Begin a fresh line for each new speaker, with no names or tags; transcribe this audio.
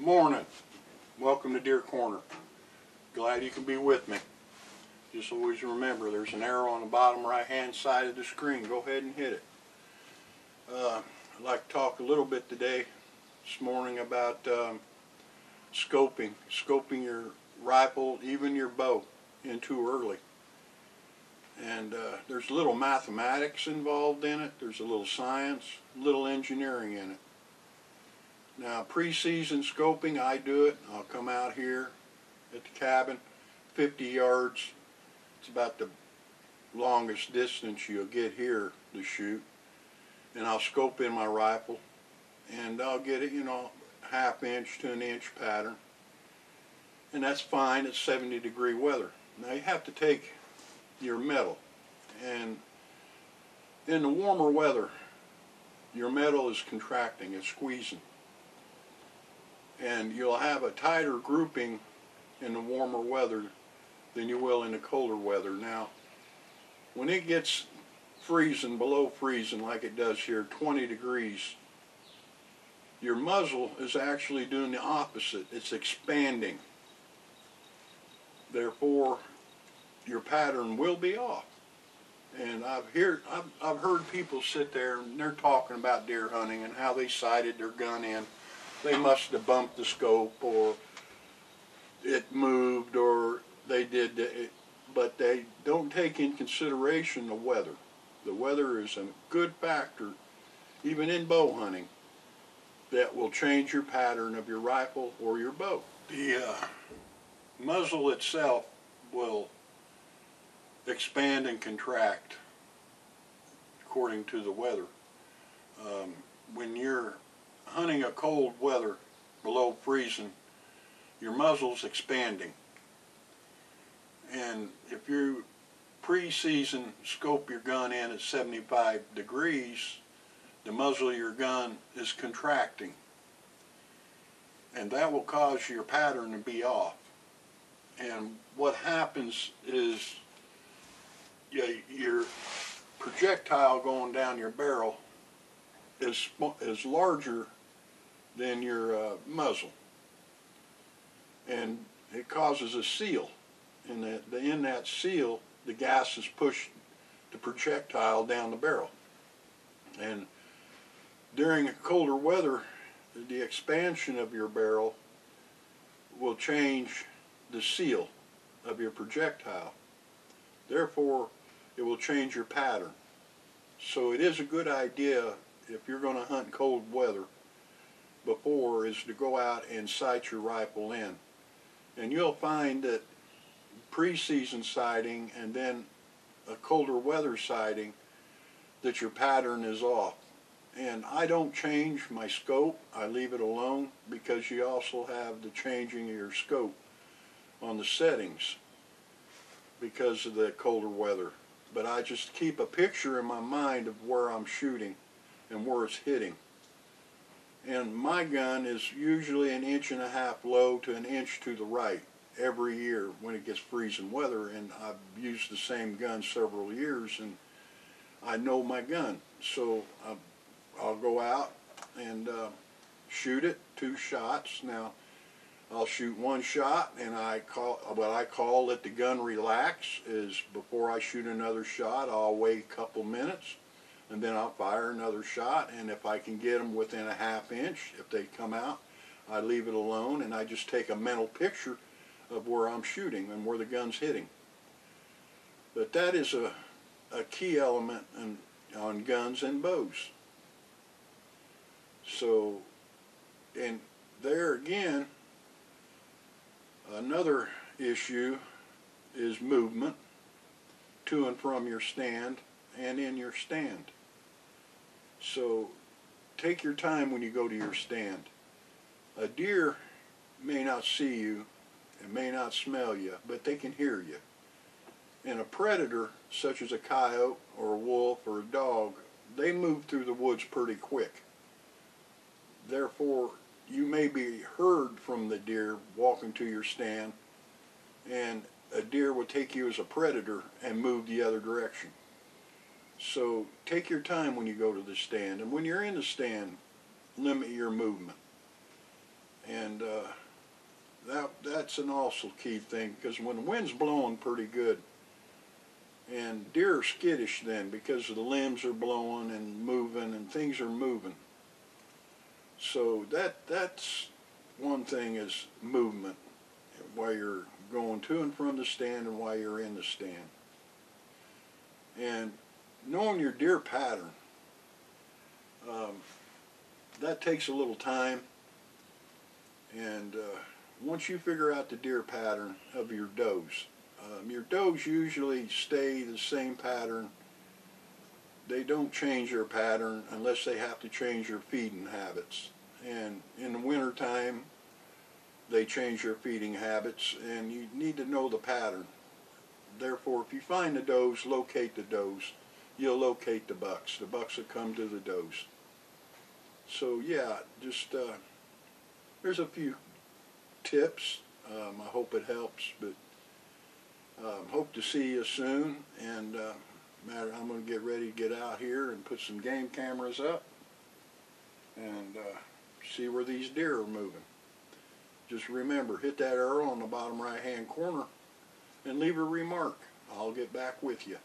Morning. Welcome to Deer Corner. Glad you can be with me. Just always remember there's an arrow on the bottom right hand side of the screen. Go ahead and hit it. I'd like to talk a little bit today, this morning, about scoping your rifle, even your bow, in too early. And there's a little mathematics involved in it. There's a little science, a little engineering in it. Now, pre-season scoping, I do it. I'll come out here at the cabin, 50 yards. It's about the longest distance you'll get here to shoot. And I'll scope in my rifle, and I'll get it, ½ inch to an inch pattern. And that's fine at 70-degree weather. Now, you have to take your metal, and in the warmer weather, your metal is contracting, it's squeezing. And you'll have a tighter grouping in the warmer weather than you will in the colder weather. Now, when it gets freezing, below freezing like it does here, 20 degrees, your muzzle is actually doing the opposite. It's expanding. Therefore, your pattern will be off. And I've heard people sit there and they're talking about deer hunting and how they sighted their gun in. They must have bumped the scope, or it moved, or they did it, but they don't take in consideration the weather. The weather is a good factor, even in bow hunting, that will change your pattern of your rifle or your bow. The muzzle itself will expand and contract according to the weather. When you're hunting a cold weather below freezing, your muzzle's expanding. And if you pre-season scope your gun in at 75 degrees, the muzzle of your gun is contracting. And that will cause your pattern to be off. And what happens is your projectile going down your barrel is larger than your muzzle, and it causes a seal. And in that seal, the gases push the projectile down the barrel. And during colder weather, the expansion of your barrel will change the seal of your projectile. Therefore, it will change your pattern. So it is a good idea, if you're going to hunt cold weather before, is to go out and sight your rifle in. And you'll find that pre-season sighting and then a colder weather sighting, that your pattern is off. And I don't change my scope. I leave it alone, because you also have the changing of your scope on the settings because of the colder weather. But I just keep a picture in my mind of where I'm shooting and where it's hitting. And my gun is usually 1.5 inches low to 1 inch to the right every year when it gets freezing weather. And I've used the same gun several years, and I know my gun. So I'll go out and shoot it, 2 shots. Now, I'll shoot 1 shot, and what I call let the gun relax is before I shoot another shot, I'll wait a couple minutes, and then I'll fire another shot. And if I can get them within 1/2 inch, if they come out, I leave it alone, and I just take a mental picture of where I'm shooting and where the gun's hitting. But that is a key element on guns and bows. So, and there again, another issue is movement to and from your stand and in your stand. So take your time when you go to your stand. A deer may not see you, it may not smell you, but they can hear you. And a predator, such as a coyote or a wolf or a dog, they move through the woods pretty quick. Therefore, you may be heard from the deer walking to your stand, and a deer will take you as a predator and move the other direction. So take your time when you go to the stand, and when you're in the stand, limit your movement. And that's an also key thing, because when the wind's blowing pretty good, and deer are skittish then because the limbs are blowing and moving and things are moving. So that's one thing, is movement while you're going to and from the stand and while you're in the stand. And knowing your deer pattern, that takes a little time. And once you figure out the deer pattern of your does usually stay the same pattern. They don't change their pattern unless they have to change their feeding habits. And in the winter time, they change their feeding habits, and you need to know the pattern. Therefore, if you find the does, locate the does. You'll locate the bucks. The bucks will come to the does. So yeah, just there's a few tips. I hope it helps, but hope to see you soon. And I'm going to get ready to get out here and put some game cameras up and see where these deer are moving. Just remember, hit that arrow on the bottom right hand corner and leave a remark. I'll get back with you.